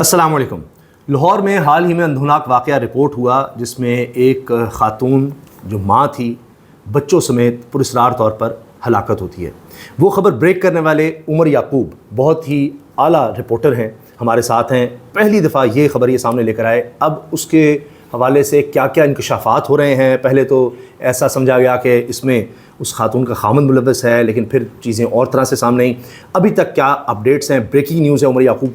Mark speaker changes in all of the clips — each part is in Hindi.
Speaker 1: अस्सलाम वालेकुम। लाहौर में हाल ही में अंधुनाक वाक़या रिपोर्ट हुआ जिसमें एक ख़ातून जो माँ थी बच्चों समेत पुरस्रार तौर पर हलाकत होती है। वो ख़बर ब्रेक करने वाले उमर याकूब बहुत ही आला रिपोर्टर हैं, हमारे साथ हैं। पहली दफ़ा ये ख़बर ये सामने लेकर आए। अब उसके हवाले से क्या क्या इंकशाफात हो रहे हैं। पहले तो ऐसा समझा गया कि इसमें उस खातून का खामन मुलव्वस है, लेकिन फिर चीज़ें और तरह से सामने आई। अभी तक क्या अपडेट्स हैं, ब्रेकिंग न्यूज़ है उमर याकूब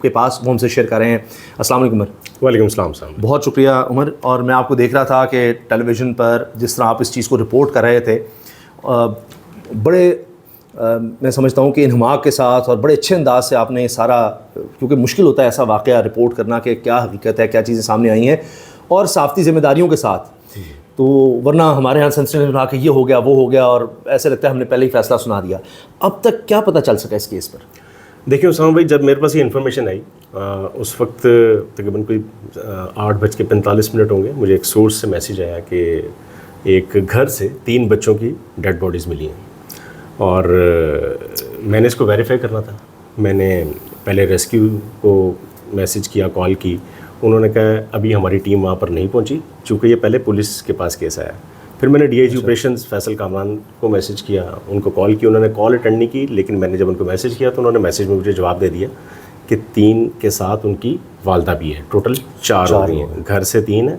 Speaker 1: के पास, वो हमसे शेयर कर रहे हैं। अस्सलाम वालेकुम उमर।
Speaker 2: वालेकुम सलाम साहब।
Speaker 1: बहुत शुक्रिया उमर। और मैं आपको देख रहा था कि टेलीविज़न पर जिस तरह आप इस चीज़ को रिपोर्ट कर रहे थे, बड़े मैं समझता हूँ कि इन्हमाक के साथ और बड़े अच्छे अंदाज से आपने सारा, क्योंकि मुश्किल होता है ऐसा वाक़या रिपोर्ट करना कि क्या हकीकत है, क्या चीज़ें सामने आई हैं, और साफ़ती ज़िम्मेदारियों के साथ। तो वरना हमारे यहाँ सेंसिटिव बना के ये हो गया वो हो गया, और ऐसे लगता है हमने पहले ही फ़ैसला सुना दिया। अब तक क्या पता चल सका इस केस पर?
Speaker 2: देखिए उसामा भाई, जब मेरे पास ये इन्फॉर्मेशन आई उस वक्त तकरीबन कोई 8:45 होंगे, मुझे एक सोर्स से मैसेज आया कि एक घर से 3 बच्चों की डेड बॉडीज़ मिली हैं। और मैंने इसको वेरीफाई करना था। मैंने पहले रेस्क्यू को मैसेज किया, कॉल की। उन्होंने कहा अभी हमारी टीम वहाँ पर नहीं पहुँची, चूँकि ये पहले पुलिस के पास केस आया। फिर मैंने DIG ऑपरेशंस फैसल कामरान को मैसेज किया, उनको कॉल की। उन्होंने कॉल अटेंड नहीं की, लेकिन मैंने जब उनको मैसेज किया तो उन्होंने मैसेज में मुझे जवाब दे दिया कि 3 के साथ उनकी वालदा भी है। टोटल 4 हो गई हैं। घर से 3 है,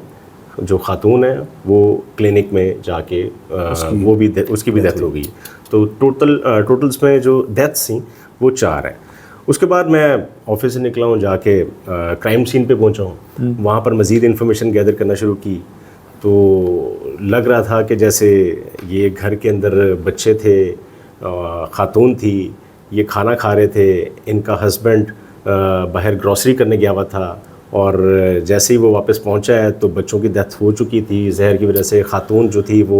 Speaker 2: जो खातून है वो क्लिनिक में जाके उसकी भी डेथ हो गई। तो टोटल्स में जो डेथ्स थी वो 4 हैं। उसके बाद मैं ऑफिस से निकला हूँ, जाके क्राइम सीन पे पहुँचा हूँ। वहाँ पर मज़ीद इन्फॉर्मेशन गैदर करना शुरू की तो लग रहा था कि जैसे ये घर के अंदर बच्चे थे, खातून थी, ये खाना खा रहे थे, इनका हस्बैंड बाहर ग्रॉसरी करने गया हुआ था, और जैसे ही वो वापस पहुंचा है तो बच्चों की डेथ हो चुकी थी जहर की वजह से। खातून जो थी वो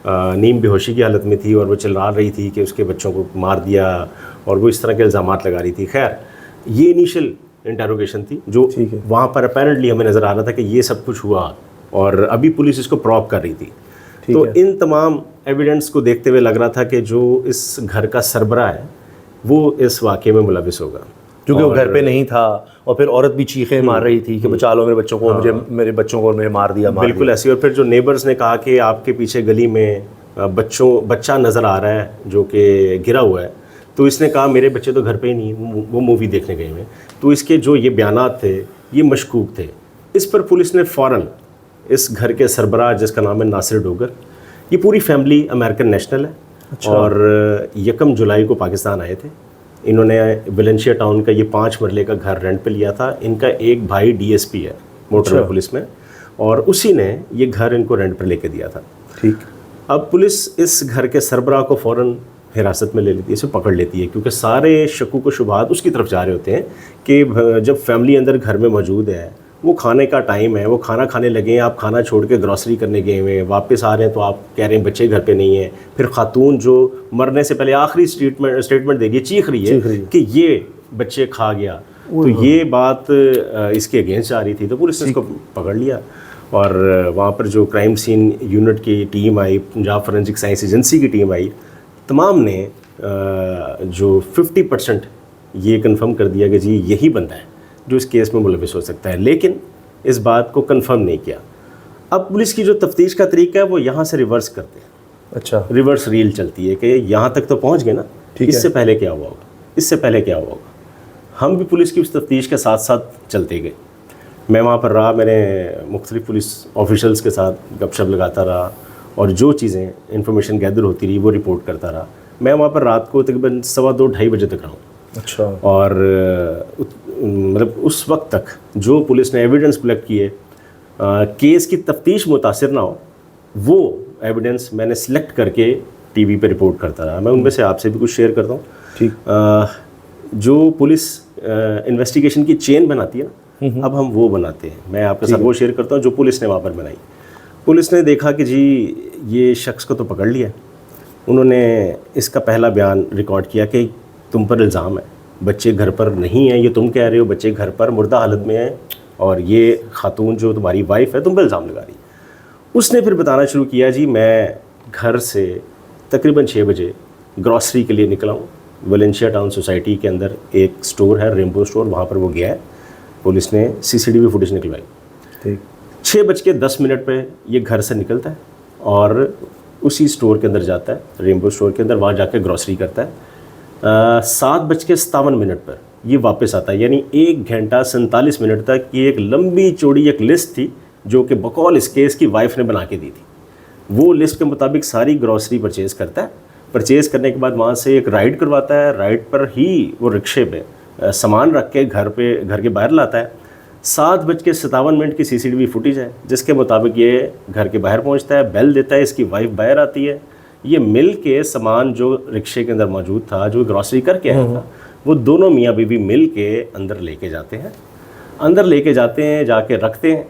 Speaker 2: नीम बेहोशी की हालत में थी और वो चिल्ला रही थी कि उसके बच्चों को मार दिया, और वो इस तरह के इल्ज़ामात लगा रही थी। खैर, ये इनिशियल इंटरोगेशन थी जो वहाँ पर अपेरेंटली हमें नज़र आ रहा था कि ये सब कुछ हुआ, और अभी पुलिस इसको प्रॉब कर रही थी। तो इन तमाम एविडेंस को देखते हुए लग रहा था कि जो इस घर का सरबराह है वो इस वाक़े में मुलविस होगा,
Speaker 1: क्योंकि वो घर पे नहीं था। और फिर औरत भी चीखें मार रही थी कि बचा लो मेरे बच्चों को, मेरे बच्चों को मेरे मार दिया।
Speaker 2: बिल्कुल ऐसी। और फिर जो नेबर्स ने कहा कि आपके पीछे गली में बच्चा नज़र आ रहा है जो कि गिरा हुआ है, तो इसने कहा मेरे बच्चे तो घर पे ही नहीं, वो मूवी देखने गए हुए। तो इसके जो ये बयानात थे ये मशकूक थे। इस पर पुलिस ने फ़ौरन इस घर के सरबराह, जिसका नाम है नासिर डोगर, ये पूरी फैमिली अमेरिकन नेशनल है। अच्छा। और 1 जुलाई को पाकिस्तान आए थे। इन्होंने वेलेंशिया टाउन का ये 5 मरले का घर रेंट पे लिया था। इनका एक भाई DSP है मोटर पुलिस में, और उसी ने ये घर इनको रेंट पर लेके दिया था।
Speaker 1: ठीक।
Speaker 2: अब पुलिस इस घर के सरबराह को फ़ौरन हिरासत में ले लेती है, इसे पकड़ लेती है, क्योंकि सारे शक्कुक व शुबहात उसकी तरफ जा रहे होते हैं कि जब फैमिली अंदर घर में मौजूद है, वो खाने का टाइम है, वो खाना खाने लगे हैं, आप खाना छोड़ के ग्रॉसरी करने गए हुए हैं, वापस आ रहे हैं तो आप कह रहे हैं बच्चे घर पे नहीं है। फिर खातून जो मरने से पहले आखिरी स्टेटमेंट देगी, चीख रही है कि ये बच्चे खा गया। तो ये बात इसके अगेंस्ट आ रही थी, तो पुलिस ने इसको पकड़ लिया। और वहाँ पर जो क्राइम सीन यूनिट की टीम आई, पंजाब फोरेंसिक साइंस एजेंसी की टीम आई, तमाम ने जो 50% ये कंफर्म कर दिया कि जी यही बंदा है जो इस केस में मुलविस हो सकता है, लेकिन इस बात को कंफर्म नहीं किया। अब पुलिस की जो तफ्तीश का तरीका है वो यहाँ से रिवर्स करते हैं। अच्छा। रिवर्स रील चलती है कि यहाँ तक तो पहुँच गए ना, इससे पहले क्या हुआ होगा, इससे पहले क्या हुआ होगा। हम भी पुलिस की उस तफ्तीश के साथ साथ चलते गए। मैं वहाँ पर रहा, मैंने मुख्तलिफ पुलिस ऑफिशल्स के साथ गपशप लगाता रहा, और जो चीज़ें इंफॉर्मेशन गैदर होती रही वो रिपोर्ट करता रहा। मैं वहाँ पर रात को तकरीबन 2:15-2:30 बजे तक रहा हूँ। अच्छा। और मतलब उस वक्त तक जो पुलिस ने एविडेंस कलेक्ट किए, केस की तफ्तीश मुतासिर ना हो, वो एविडेंस मैंने सिलेक्ट करके TV पे रिपोर्ट करता रहा। मैं उनमें से आपसे भी कुछ शेयर करता हूँ। ठीक। जो पुलिस इन्वेस्टिगेशन की चेन बनाती है ना, अब हम वो बनाते हैं। मैं आपके साथ वो शेयर करता हूँ जो पुलिस ने वहाँ पर बनाई। पुलिस ने देखा कि जी ये शख्स को तो पकड़ लिया। उन्होंने इसका पहला बयान रिकॉर्ड किया कि तुम पर इल्ज़ाम है, बच्चे घर पर नहीं हैं, ये तुम कह रहे हो बच्चे घर पर मुर्दा हालत में हैं, और ये खातून जो तुम्हारी वाइफ है तुम पर इल्ज़ाम लगा रही। उसने फिर बताना शुरू किया, जी मैं घर से तकरीबन 6 बजे ग्रॉसरी के लिए निकला हूँ। वेलेंशिया टाउन सोसाइटी के अंदर एक स्टोर है, रेनबो स्टोर, वहाँ पर वो गया है। पुलिस ने CCTV फुटेज निकलवाई।
Speaker 1: ठीक।
Speaker 2: 6:10 पे ये घर से निकलता है और उसी स्टोर के अंदर जाता है, रेनबो स्टोर के अंदर, वहाँ जाके ग्रॉसरी करता है। 7:57 पर ये वापस आता है, यानी 1 घंटा 47 मिनट तक ये एक लंबी चौड़ी एक लिस्ट थी जो कि बकौल इसके इसकी वाइफ ने बना के दी थी। वो लिस्ट के मुताबिक सारी ग्रॉसरी परचेज़ करता है। परचेज़ करने के बाद वहाँ से एक राइड करवाता है, राइड पर ही वो रिक्शे पे सामान रख के घर के बाहर लाता है। 7:57 की CCTV फुटेज है जिसके मुताबिक ये घर के बाहर पहुँचता है, बेल देता है, इसकी वाइफ बाहर आती है। ये मिल के सामान जो रिक्शे के अंदर मौजूद था, जो ग्रॉसरी करके आया था, वो दोनों मियाँ बीवी मिल के अंदर लेके जाते हैं। अंदर लेके जाते हैं, जाके रखते हैं।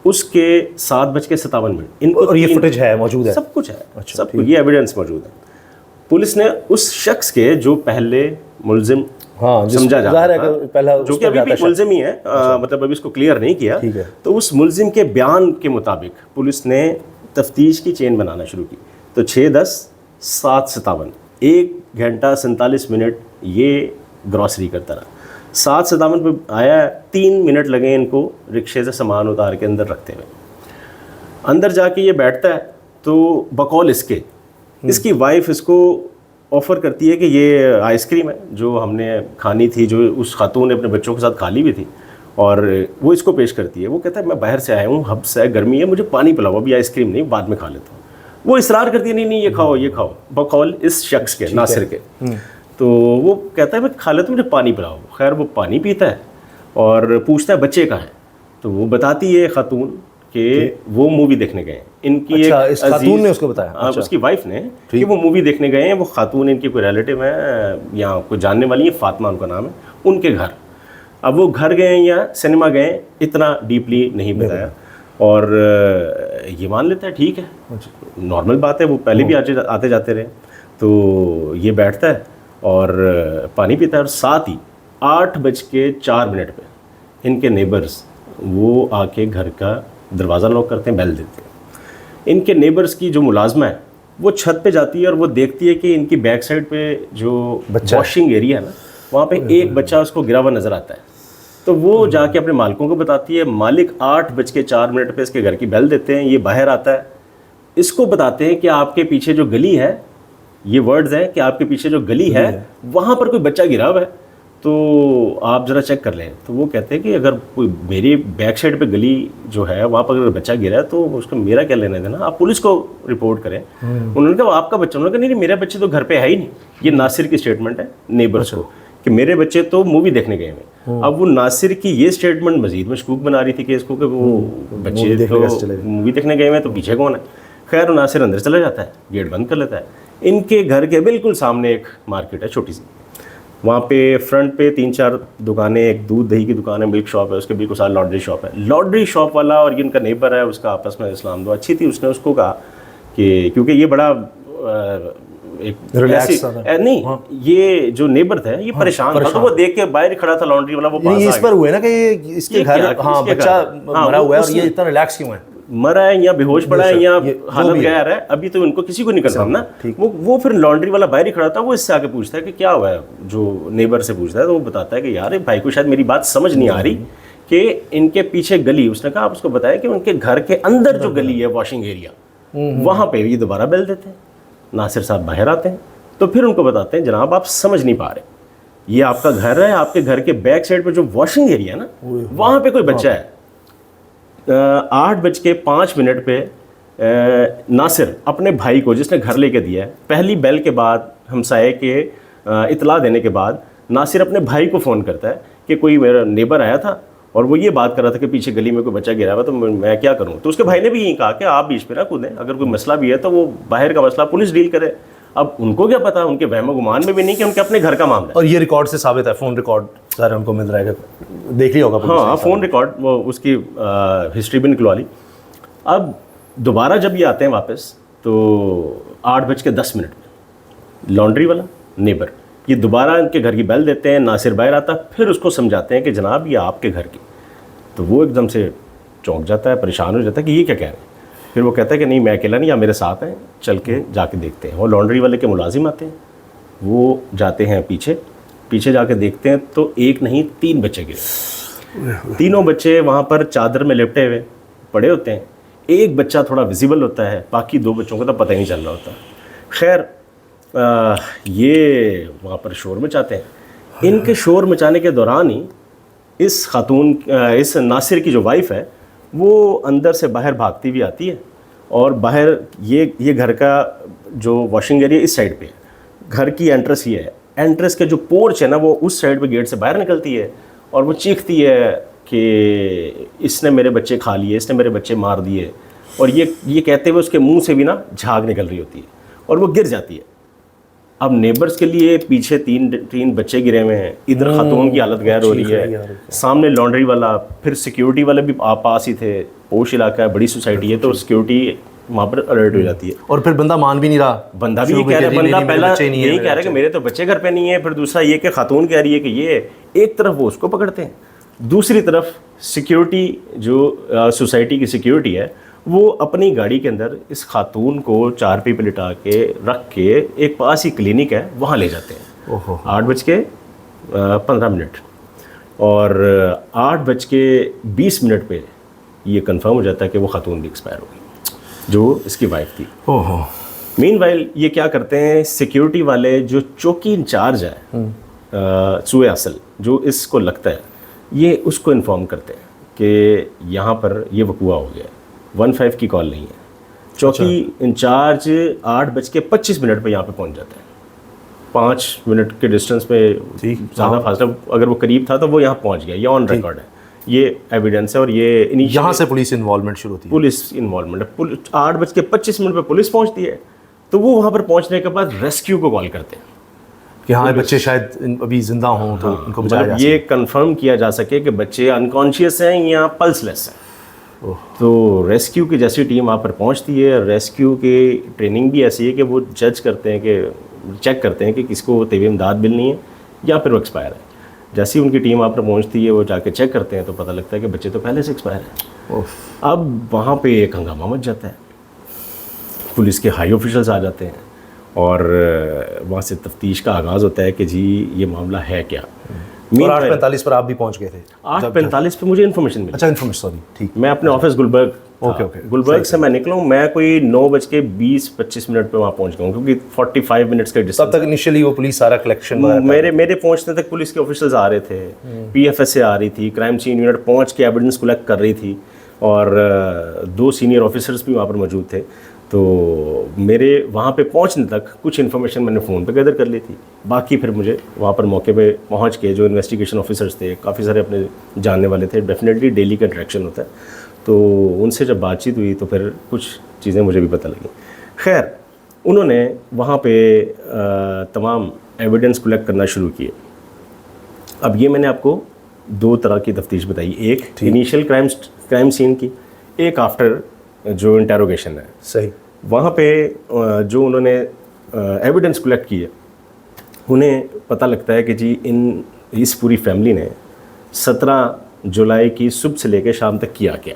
Speaker 2: उसके 7:57 इनको,
Speaker 1: और ये फुटेज है, मौजूद है,
Speaker 2: सब कुछ है।
Speaker 1: अच्छा,
Speaker 2: सब कुछ, ये एविडेंस मौजूद है। पुलिस ने उस शख्स के जो पहले मुलजिम समझा जाता था,
Speaker 1: पहला
Speaker 2: जो कि अभी भी मुलजिम ही है, मतलब अभी इसको क्लियर नहीं किया, तो उस मुलजिम के बयान के मुताबिक पुलिस ने तफ्तीश की चेन बनाना शुरू की। तो 6:10, 7:57, 1 घंटा 47 मिनट ये ग्रॉसरी करता रहा। 7:57 पे आया, 3 मिनट लगे इनको रिक्शे से सामान उतार के अंदर रखते हुए। अंदर जाके ये बैठता है तो बकौल इसकी वाइफ इसको ऑफ़र करती है कि ये आइसक्रीम है जो हमने खानी थी, जो उस खातून ने अपने बच्चों के साथ खा ली भी थी, और वो इसको पेश करती है। वो कहता है मैं बाहर से आया हूँ, हब्स है, गर्मी है, मुझे पानी पिलाओ, अभी आइसक्रीम नहीं, बाद में खा लेता हूँ। वो इसरार करती है, नहीं ये खाओ, बकौल इस शख्स के, नासिर के। तो वो कहता है मैं खा लेता हूँ, मुझे पानी पिलाओ। खैर वो पानी पीता है और पूछता है बच्चे कहाँ हैं। तो वो बताती है खातून कि वो मूवी देखने गए हैं। इनकी
Speaker 1: अच्छा, इस खातून ने उसको बताया,
Speaker 2: उसकी वाइफ ने, कि वो मूवी देखने गए हैं। वो खातून इनकी कोई रिलेटिव है या कोई जानने वाली है, फातिमा उनका नाम है, उनके घर। अब वो घर गए या सिनेमा गए, इतना डीपली नहीं बताया, और ये मान लेता है ठीक है, नॉर्मल बात है, वो पहले भी आते जाते रहे। तो ये बैठता है और पानी पीता है, और साथ ही 8:04 पे इनके नेबर्स वो आके घर का दरवाज़ा लॉक करते हैं, बेल देते हैं। इनके नेबर्स की जो मुलाजमा है वो छत पे जाती है और वो देखती है कि इनकी बैक साइड पे जो वॉशिंग एरिया है ना, वहाँ पे एक बच्चा उसको गिरा हुआ नज़र आता है। तो वो जाके अपने मालिकों को बताती है। मालिक 8:04 पे इसके घर की बेल देते हैं। ये बाहर आता है, इसको बताते हैं कि आपके पीछे जो गली है, ये वर्ड्स हैं कि आपके पीछे जो गली है वहाँ पर कोई बच्चा गिरा हुआ है, तो आप ज़रा चेक कर लें। तो वो कहते हैं कि अगर कोई मेरी बैक साइड पे गली जो है वहाँ पर अगर बच्चा गिरा है तो उसको मेरा क्या लेना देना, आप पुलिस को रिपोर्ट करें। उन्होंने कहा आपका बच्चा, उन्होंने कहा नहीं मेरे बच्चे तो घर पे है ही नहीं। ये नासिर की स्टेटमेंट है नेबर्स को कि मेरे बच्चे तो मूवी देखने गए हैं। अब वो नासिर की ये स्टेटमेंट मजीद मशकूक बना रही थी कि इसको कि वो बच्चे तो मूवी देखने गए हैं तो पीछे कौन है। खैर नासिर अंदर चला जाता है, गेट बंद कर लेता है। इनके घर के बिल्कुल सामने एक मार्केट है छोटी सी, वहाँ पे फ्रंट पे 3-4 दुकानें, एक दूध दही की दुकान है, मिल्क शॉप है, उसके बिल्कुल साथ लॉन्ड्री शॉप है। लॉन्ड्री शॉप वाला और ये इनका नेबर है, उसका आपस में इस्लाम दुआ अच्छी थी। उसने उसको कहा कि क्योंकि ये बड़ा एक रिलैक्स नहीं, हाँ। ये जो नेबर था ये परेशान था, तो वो देख के बाहर खड़ा था लॉन्ड्री वाला, वो
Speaker 1: पास इस पर हुए ना कि ये इसके घर बच्चा मरा हुआ है और ये इतना रिलैक्स क्यों है,
Speaker 2: मरा है या बेहोश पड़ा है या हालत गया है, अभी तो इनको किसी को नहीं कंफर्म ना। वो फिर लॉन्ड्री वाला बाहर ही खड़ा था, वो इससे आके पूछता है कि क्या हुआ है, जो नेबर से पूछता है तो वो बताता है कि यार भाई को शायद मेरी बात समझ नहीं आ रही कि इनके पीछे गली, उसने कहा आप उसको बताया कि उनके घर के अंदर जो गली है वॉशिंग एरिया, वहाँ पे ये दोबारा बेल देते हैं। नासिर साहब बाहर आते हैं तो फिर उनको बताते हैं जनाब आप समझ नहीं पा रहे, ये आपका घर है, आपके घर के बैक साइड पे जो वॉशिंग एरिया है ना वहाँ पे कोई बच्चा है। 8:05 पे नासिर अपने भाई को जिसने घर लेके दिया है, पहली बेल के बाद हमसाये के इतला देने के बाद नासिर अपने भाई को फ़ोन करता है कि कोई मेरा नेबर आया था और वो ये बात कर रहा था कि पीछे गली में कोई बच्चा गिरा हुआ, तो मैं क्या करूं। तो उसके भाई ने भी यही कहा कि आप बीच पे ना कूदें, अगर कोई मसला भी है तो वो बाहर का मसला पुलिस डील करे। अब उनको क्या पता, उनके वहम गुमान में भी नहीं कि उनके अपने घर का मामला है।
Speaker 1: और ये रिकॉर्ड से साबित है, फ़ोन रिकॉर्ड सारे उनको मिल रहा है, देख लिया होगा।
Speaker 2: हाँ, फ़ोन रिकॉर्ड, वो उसकी हिस्ट्री भी निकलवा ली। अब दोबारा जब ये आते हैं वापस तो 8:10 में लॉन्ड्री वाला नेबर ये दोबारा इनके घर की बेल देते हैं। नासिर बाहर आता, फिर उसको समझाते हैं कि जनाब ये आपके घर की। तो वो एकदम से चौंक जाता है, परेशान हो जाता है कि ये क्या कह रहे हैं। फिर वो कहता है कि नहीं मैं अकेला नहीं, आप मेरे साथ हैं, चल के जाके देखते हैं। वो लॉन्ड्री वाले के मुलाजिम आते हैं, वो जाते हैं पीछे जाके देखते हैं तो एक नहीं 3 बच्चे गिरे। तीनों बच्चे वहाँ पर चादर में लिपटे हुए पड़े होते हैं। एक बच्चा थोड़ा विजिबल होता है, बाकी 2 बच्चों को तो पता ही नहीं चल रहा होता। खैर ये वहाँ पर शोर मचाते हैं। इनके शोर मचाने के दौरान ही इस खातून इस नासिर की जो वाइफ है वो अंदर से बाहर भागती हुई आती है, और बाहर ये घर का जो वॉशिंग एरिया इस साइड पे है, घर की एंट्रेंस ये है, एंट्रेंस के जो पोर्च है ना वो उस साइड पे गेट से बाहर निकलती है, और वो चीखती है कि इसने मेरे बच्चे खा लिए, इसने मेरे बच्चे मार दिए, और ये कहते हुए उसके मुंह से भी ना झाग निकल रही होती है और वो गिर जाती है। अब नेबर्स के लिए पीछे तीन बच्चे गिरे हुए हैं, इधर खातून की हालत गैर हो रही है, सामने लॉन्ड्री वाला, फिर सिक्योरिटी वाले भी पास ही थे। पोश इलाका है, बड़ी सोसाइटी है, तो सिक्योरिटी वहाँ पर अलर्ट हो जाती है।
Speaker 1: और फिर बंदा मान भी नहीं रहा,
Speaker 2: बंदा भी ये कह रहा है, बंदा पहला यही कह रहा है कि मेरे तो बच्चे घर पे नहीं है, फिर दूसरा ये कि खातून कह रही है कि ये, एक तरफ वो उसको पकड़ते हैं, दूसरी तरफ सिक्योरिटी जो सोसाइटी की सिक्योरिटी है वो अपनी गाड़ी के अंदर इस खातून को चारपाई पे लिटा के रख के एक पास ही क्लिनिक है वहाँ ले जाते हैं। 8:15 और 8:20 पे ये कंफर्म हो जाता है कि वो खातून भी एक्सपायर हो गई जो इसकी वाइफ थी। मीनवाइल ये क्या करते हैं, सिक्योरिटी वाले जो चौकी इंचार्ज है सूए असल जो इसको लगता है, ये उसको इन्फॉर्म करते हैं कि यहाँ पर ये वकूआ हो गया, 15 की कॉल नहीं है। चौकी इंचार्ज 8:25 पे यहाँ पे पहुँच जाता है, 5 मिनट के डिस्टेंस पे, ज़्यादा फासला, अगर वो करीब था तो वो यहाँ पहुँच गया, ये ऑन रिकॉर्ड है, ये एविडेंस है। और ये
Speaker 1: यहाँ से पुलिस इन्वॉल्वमेंट शुरू होती है,
Speaker 2: पुलिस इन्वॉल्वमेंट है। 8:25 पे पुलिस पहुँचती है, तो वो वहाँ पर पहुँचने के बाद रेस्क्यू को कॉल करते हैं
Speaker 1: कि हाँ बच्चे शायद अभी जिंदा हों, तो उनको बचाया जा
Speaker 2: ये कंफर्म किया जा सके कि बच्चे अनकॉन्शियस हैं या पल्सलेस हैं। तो रेस्क्यू की जैसी टीम वहाँ पर पहुँचती है। रेस्क्यू की ट्रेनिंग भी ऐसी है कि वो जज करते हैं कि चेक करते हैं कि किसको तबी इमदाद मिलनी है या फिर वो एक्सपायर है। जैसी उनकी टीम वहाँ पर पहुँचती है वो जाके चेक करते हैं तो पता लगता है कि बच्चे तो पहले से एक्सपायर हैं। अब वहाँ पे एक हंगामा मच जाता है, पुलिस के हाई ऑफिशियल्स आ जाते हैं और वहाँ से तफ्तीश का आगाज़ होता है कि जी ये मामला है क्या।
Speaker 1: और 8:45 पर आप भी पहुँच गए थे?
Speaker 2: 8:45 पे मुझे इन्फॉर्मेशन मिली।
Speaker 1: अच्छा, इन्फॉर्मेशन, सॉरी, ठीक।
Speaker 2: मैं अपने ऑफिस गुलबर्ग, गुलबर्ग से मैं निकला हूँ, मैं कोई 9:20-25 पे वहाँ पहुँच गया हूँ, क्योंकि 45 मिनट्स का डिस्टेंस।
Speaker 1: तब तक इनिशियली वो पुलिस सारा कलेक्शन
Speaker 2: मेरे पहुँचने तक पुलिस के ऑफिसर्स आ रहे थे, PFS से आ रही थी, क्राइम सीन यूनिट पहुँच के एविडेंस कलेक्ट कर रही थी, और 2 सीनियर ऑफिसर्स भी वहाँ पर मौजूद थे। तो मेरे वहाँ पे पहुँचने तक कुछ इन्फॉर्मेशन मैंने फ़ोन पे गैदर कर ली थी, बाकी फिर मुझे वहाँ पर मौके पे पहुँच के जो इन्वेस्टिगेशन ऑफिसर्स थे, काफ़ी सारे अपने जानने वाले थे, डेफिनेटली डेली का इंटरेक्शन होता है, तो उनसे जब बातचीत हुई तो फिर कुछ चीज़ें मुझे भी पता लगी। खैर उन्होंने वहाँ पे तमाम एविडेंस कलेक्ट करना शुरू किए। अब ये मैंने आपको 2 तरह की तफ्तीश बताई, एक इनिशियल क्राइम सीन की, एक आफ्टर जो इंटेरोगेशन है।
Speaker 1: सही।
Speaker 2: वहाँ पे जो उन्होंने एविडेंस कलेक्ट किए, उन्हें पता लगता है कि जी इस पूरी फैमिली ने 17 जुलाई की सुबह से लेकर शाम तक किया क्या।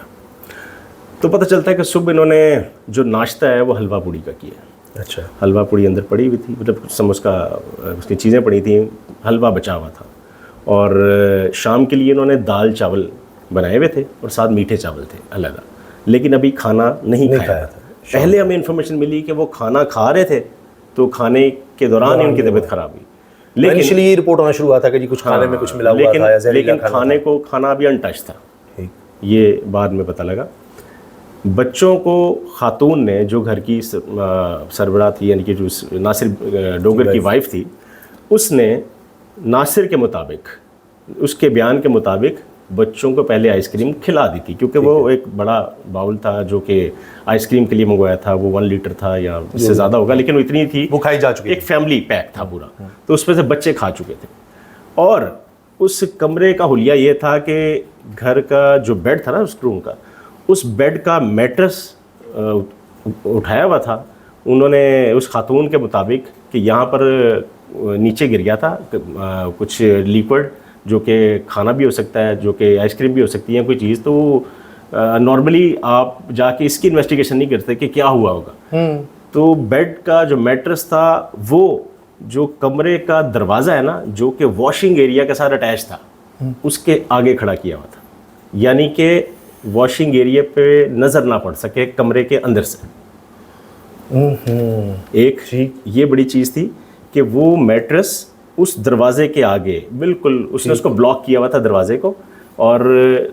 Speaker 2: तो पता चलता है कि सुबह इन्होंने जो नाश्ता है वो हलवा पूड़ी का किया।
Speaker 1: अच्छा।
Speaker 2: हलवा पूड़ी अंदर पड़ी हुई थी, मतलब समोसा उसकी चीज़ें पड़ी थी, हलवा बचा हुआ था, और शाम के लिए इन्होंने दाल चावल बनाए हुए थे और साथ मीठे चावल थे अलग, लेकिन अभी खाना नहीं खाया था। पहले हमें इन्फॉर्मेशन मिली कि वो खाना खा रहे थे, तो खाने के दौरान ही उनकी तबीयत खराब हुई।
Speaker 1: लेकिन इनिशियली रिपोर्ट होना शुरू हुआ था कि जी कुछ खाने में कुछ मिला हुआ था,
Speaker 2: लेकिन खाना अभी अनटच था, ये बाद में पता लगा। बच्चों को खातून ने, जो घर की सरबराह थी, यानी कि जो नासिर डोगर की वाइफ थी, उसने नासिर के मुताबिक, उसके बयान के मुताबिक बच्चों को पहले आइसक्रीम खिला दी थी, क्योंकि वो एक बड़ा बाउल था जो कि आइसक्रीम के लिए मंगवाया था, वो 1 लीटर था या इससे ज़्यादा होगा, लेकिन वो इतनी थी,
Speaker 1: वो खाई जा चुकी,
Speaker 2: एक फैमिली पैक था पूरा, तो उसमें से बच्चे खा चुके थे। और उस कमरे का हुलिया ये था कि घर का जो बेड था ना उस रूम का, उस बेड का मैट्रेस उठाया हुआ था उन्होंने उस खातून के मुताबिक कि यहाँ पर नीचे गिर गया था कुछ लिक्विड, जो कि खाना भी हो सकता है, जो कि आइसक्रीम भी हो सकती है कोई चीज़। तो नॉर्मली आप जाके इसकी इन्वेस्टिगेशन नहीं करते कि क्या हुआ होगा। तो बेड का जो मैट्रेस था, वो जो कमरे का दरवाज़ा है ना, जो कि वॉशिंग एरिया के साथ अटैच था, उसके आगे खड़ा किया हुआ था, यानी कि वॉशिंग एरिया पे नज़र ना पड़ सके कमरे के अंदर से। एक ये बड़ी चीज़ थी कि वो मैट्रेस उस दरवाजे के आगे बिल्कुल उसने उसको ब्लॉक किया हुआ था दरवाजे को, और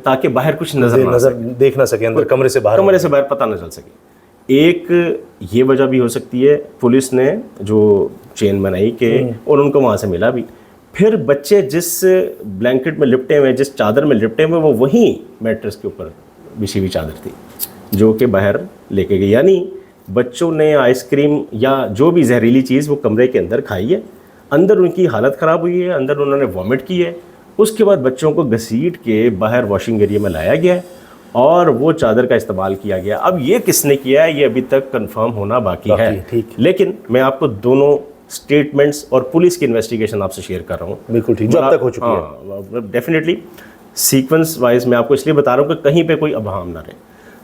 Speaker 2: ताकि बाहर कुछ नजर
Speaker 1: देख ना सके अंदर, कमरे से बाहर
Speaker 2: पता ना चल सके। एक ये वजह भी हो सकती है, पुलिस ने जो चेन बनाई कि और उनको वहाँ से मिला भी। फिर बच्चे जिस ब्लैंकेट में लिपटे हुए, जिस चादर में लिपटे हुए, वो वहीं मैट्रेस के ऊपर बिछी हुई चादर थी जो कि बाहर लेके गई। यानी बच्चों ने आइसक्रीम या जो भी जहरीली चीज़ वो कमरे के अंदर खाई है, अंदर उनकी हालत ख़राब हुई है, अंदर उन्होंने वॉमिट की है। उसके बाद बच्चों को घसीट के बाहर वॉशिंग एरिया में लाया गया है और वो चादर का इस्तेमाल किया गया। अब ये किसने किया है ये अभी तक कंफर्म होना बाकी है।
Speaker 1: ठीक।
Speaker 2: लेकिन मैं आपको दोनों स्टेटमेंट्स और पुलिस की इन्वेस्टिगेशन आपसे शेयर कर रहा हूँ।
Speaker 1: बिल्कुल ठीक, जो अब तक हो चुकी है।
Speaker 2: डेफिनेटली सीक्वेंस वाइज मैं आपको इसलिए बता रहा हूँ कि कहीं पे कोई अबहम ना रहे।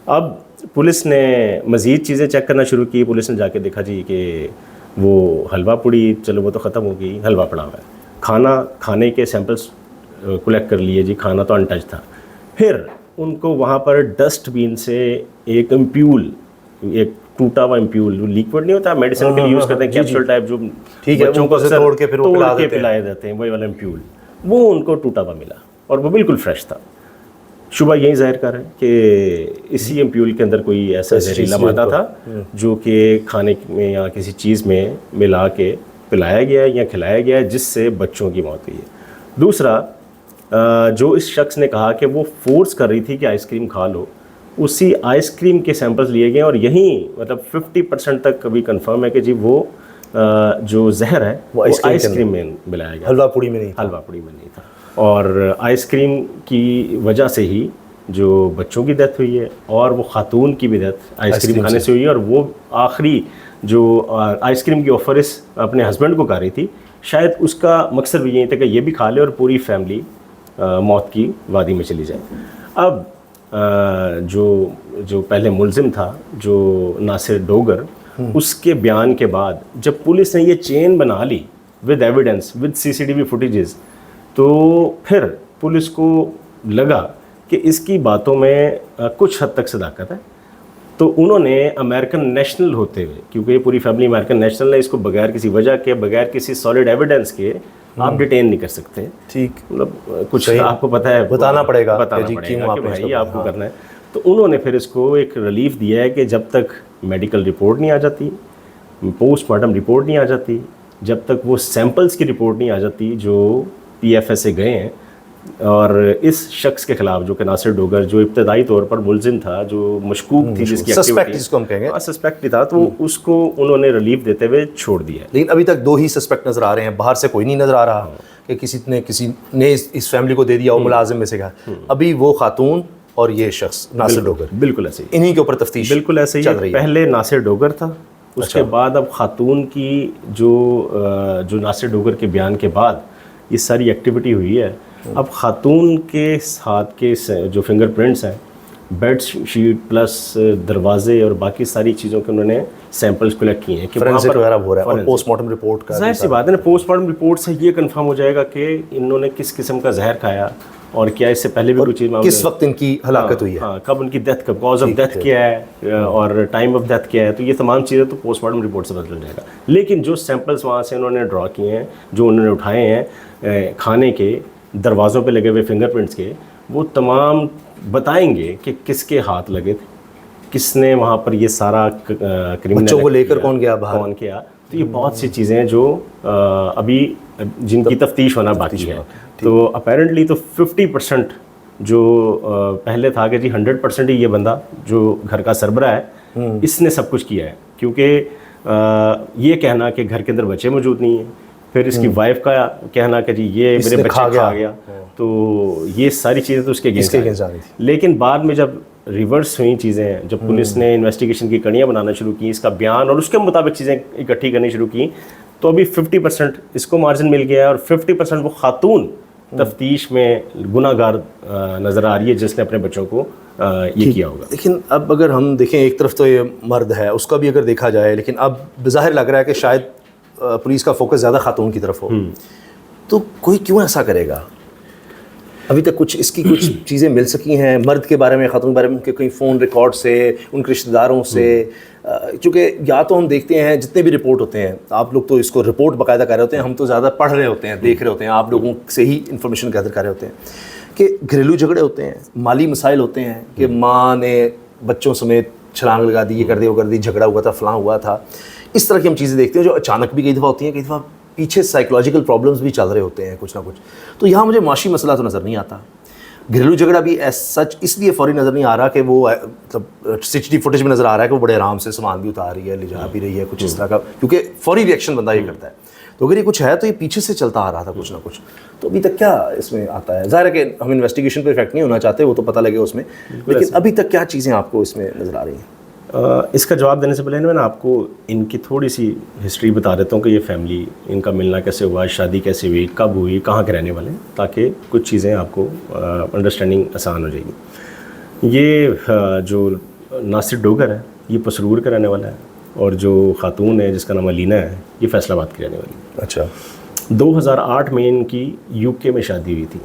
Speaker 2: अब पुलिस ने मज़ीद चीज़ें चेक करना शुरू की। पुलिस ने जाके देखा जी कि वो हलवा पूड़ी, चलो वो तो ख़त्म हो गई, हलवा पड़ा हुआ है। खाने के सैंपल्स कलेक्ट कर लिए जी, खाना तो अनटच था। फिर उनको वहाँ पर डस्टबिन से एक एम्प्यूल, एक टूटा हुआ एम्प्यूल, लिक्विड नहीं होता मेडिसिन के लिए यूज़ करते हैं, कैप्सूल टाइप, जो बच्चों को तोड़ के फिर पिलाए जाते हैं, वही वाला एम्प्यूल, वो उनको टूटा हुआ मिला और वो बिल्कुल फ्रेश था। शुबा यही जाहिर कर रहे हैं कि इसी एम्प्यूल के अंदर कोई ऐसा जहरीला मादा था जो कि खाने में या किसी चीज़ में मिला के पिलाया गया या खिलाया गया है, जिससे बच्चों की मौत हुई है। दूसरा, जो इस शख्स ने कहा कि वो फोर्स कर रही थी कि आइसक्रीम खा लो, उसी आइसक्रीम के सैंपल्स लिए गए और यहीं मतलब 50% तक अभी कंफर्म है कि जी वो जो जहर है वो आइसक्रीम में मिलाया गया,
Speaker 1: हलवा पूड़ी में नहीं
Speaker 2: था। और आइसक्रीम की वजह से ही जो बच्चों की डेथ हुई है और वो खातून की भी डेथ आइसक्रीम खाने से हुई है। और वो आखिरी जो आइसक्रीम की ऑफर इस अपने हस्बैंड को कर रही थी, शायद उसका मकसद भी यही था कि ये भी खा ले और पूरी फैमिली मौत की वादी में चली जाए। अब जो पहले मुलजिम था, जो नासिर डोगर, उसके बयान के बाद जब पुलिस ने ये चेन बना ली with evidence, with CCTV footages, तो फिर पुलिस को लगा कि इसकी बातों में कुछ हद तक सदाकत है। तो उन्होंने अमेरिकन नेशनल होते हुए, क्योंकि ये पूरी फैमिली अमेरिकन नेशनल है, इसको बगैर किसी वजह के, बगैर किसी सॉलिड एविडेंस के आप डिटेन नहीं कर सकते।
Speaker 1: ठीक,
Speaker 2: मतलब कुछ आपको पता है,
Speaker 1: बताना पड़ेगा
Speaker 2: कि भाई आपको करना है। तो उन्होंने फिर इसको एक रिलीफ दिया है कि जब तक मेडिकल रिपोर्ट नहीं आ जाती, पोस्टमार्टम रिपोर्ट नहीं आ जाती, जब तक वो सैंपल्स की रिपोर्ट नहीं आ जाती जो PFS से गए हैं, और इस शख्स के खिलाफ जो कि नासिर डोगर, जो इब्तदाई तौर पर मुलजिम था, जो मशकूक थी, जिसकी
Speaker 1: सस्पेक्ट जिसको हम कहेंगे,
Speaker 2: सस्पेक्ट ही था, तो उसको उन्होंने रिलीफ देते हुए छोड़ दिया।
Speaker 1: लेकिन अभी तक 2 ही सस्पेक्ट नज़र आ रहे हैं, बाहर से कोई नहीं नज़र आ रहा कि किसी ने इस फैमिली को दे दिया हो मुलाजिम में से कहा। अभी वो खातून और ये शख्स नासिर डोगर,
Speaker 2: बिल्कुल ऐसे ही,
Speaker 1: इन्हीं के ऊपर तफ्तीश
Speaker 2: बिल्कुल ऐसे ही चल रही है। पहले नासिर डोगर था, उसके बाद अब खातून की जो नासिर डोगर के बयान के बाद ये सारी एक्टिविटी हुई है। अब खातून के हाथ के जो फिंगरप्रिंट्स हैं, बेड शीट प्लस दरवाजे और बाकी सारी चीज़ों के उन्होंने सैंपल्स कलेक्ट किए हैं कि
Speaker 1: फोरेंसिक वगैरह हो रहा है, और पोस्टमार्टम रिपोर्ट का
Speaker 2: जाहिर सी बात है ना, पोस्टमार्टम रिपोर्ट से ये कंफर्म हो जाएगा कि इन्होंने किस किस्म का जहर खाया और क्या इससे पहले भी कुछ चीज़,
Speaker 1: किस वक्त इनकी हलाकत हुई है,
Speaker 2: कब उनकी डेथ, कब कॉज ऑफ डेथ क्या है और टाइम ऑफ डेथ क्या है। तो ये तमाम चीज़ें तो पोस्टमार्टम रिपोर्ट से पता चल जाएगा। लेकिन जो सैंपल्स वहाँ से उन्होंने ड्रॉ किए हैं, जो उन्होंने उठाए हैं खाने के दरवाज़ों पे लगे हुए फिंगरप्रिंट्स के, वो तमाम बताएंगे कि किसके हाथ लगे थे, किसने वहाँ पर ये सारा क्रिमिनल,
Speaker 1: बच्चों को लेकर कौन गया बाहर,
Speaker 2: कौन किया। तो ये बहुत सी चीज़ें हैं जो अभी जिनकी तफ्तीश होना बाकी है। तो अपेरेंटली तो 50% जो पहले था कि जी 100% ही ये बंदा जो घर का सरबरा है, इसने सब कुछ किया है। क्योंकि ये कहना कि घर के अंदर बच्चे मौजूद नहीं हैं, फिर इसकी वाइफ का कहना कि जी ये मेरे बच्चे खा गया, तो ये सारी चीज़ें तो उसके अगेंस्ट आ रही थी। लेकिन बाद में जब रिवर्स हुई चीज़ें, जब पुलिस ने इन्वेस्टिगेशन की कड़ियाँ बनाना शुरू की, इसका बयान और उसके मुताबिक चीज़ें इकट्ठी करनी शुरू की, तो अभी 50% इसको मार्जिन मिल गया है और 50% वो खातून तफ्तीश में गुनाहगार नज़र आ रही है जिसने अपने बच्चों को ये किया होगा।
Speaker 1: लेकिन अब अगर हम देखें, एक तरफ तो ये मर्द है, उसका भी अगर देखा जाए, लेकिन अब ज़ाहिर लग रहा है कि शायद पुलिस का फोकस ज़्यादा खातून की तरफ हो, तो कोई क्यों ऐसा करेगा? अभी तक कुछ इसकी कुछ चीज़ें मिल सकी हैं मर्द के बारे में, खातून के बारे में, उनके कहीं फ़ोन रिकॉर्ड से, उनके रिश्तेदारों से? क्योंकि या तो हम देखते हैं जितने भी रिपोर्ट होते हैं, आप लोग तो इसको रिपोर्ट बाकायदा कर रहे होते हैं, हम तो ज़्यादा पढ़ रहे होते हैं, देख रहे होते हैं, आप लोगों से ही इन्फॉर्मेशन गैदर कर रहे होते हैं कि घरेलू झगड़े होते हैं, माली मसाइल होते हैं कि माँ ने बच्चों समेत छलांग लगा दी, ये कर दी, वो कर दी, झगड़ा हुआ था, फलां हुआ था। इस तरह की हम चीज़ें देखते हैं जो अचानक भी कई दफ़ा होती हैं, कई दफ़ा पीछे साइकोलॉजिकल प्रॉब्लम्स भी चल रहे होते हैं कुछ ना कुछ। तो यहाँ मुझे माशी मसला तो नज़र नहीं आता, घरेलू झगड़ा भी एज सच इसलिए फौरी नज़र नहीं आ रहा कि वो मतलब CCTV फुटेज में नज़र आ रहा है कि वो बड़े आराम से सामान भी उतार रही है, ले जा भी रही है, कुछ इस तरह का, क्योंकि फौरी रिएक्शन बंदा ये करता है। तो अगर ये कुछ है तो ये पीछे से चलता आ रहा था कुछ ना कुछ। तो अभी तक क्या इसमें आता है? ज़ाहिर है कि हम इन्वेस्टिगेशन पर इफेक्ट नहीं होना चाहते, वो तो पता लगे उसमें, लेकिन अभी तक क्या चीज़ें आपको इसमें नज़र आ रही हैं?
Speaker 2: इसका जवाब देने से पहले मैं आपको इनकी थोड़ी सी हिस्ट्री बता देता हूँ कि ये फैमिली, इनका मिलना कैसे हुआ, शादी कैसे हुई, कब हुई, कहाँ के रहने वाले हैं, ताकि कुछ चीज़ें आपको अंडरस्टैंडिंग आसान हो जाएगी। ये जो नासिर डोगर है ये पसरूर का रहने वाला है, और जो खातून है जिसका नाम अलीना है ये फैसलाबाद की रहने वाली है।
Speaker 1: अच्छा।
Speaker 2: 2008 में इनकी UK में शादी हुई थी।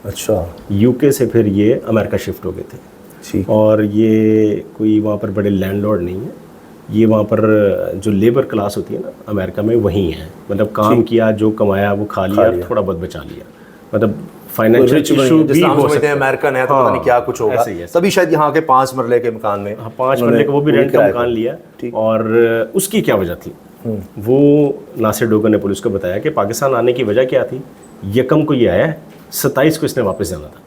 Speaker 1: अच्छा।
Speaker 2: UK से फिर ये अमेरिका शिफ्ट हो गए थे। और ये कोई वहाँ पर बड़े लैंडलॉर्ड नहीं है, ये वहाँ पर जो लेबर क्लास होती है ना अमेरिका में, वही है। मतलब काम किया, जो कमाया वो खा लिया, थोड़ा बहुत बचा लिया। मतलब फाइनेंशियल इशू भी हो सकते हैं,
Speaker 1: अमेरिकन है तो पता नहीं क्या कुछ होगा, तभी शायद यहाँ के 5 मरले के मकान में,
Speaker 2: 5 मरले का वो भी रेंट का मकान लिया। और उसकी क्या वजह थी, वो नासिर डोगर ने पुलिस को बताया कि पाकिस्तान आने की वजह क्या थी। यकम को ये आया, 27 को इसने वापस जाना था।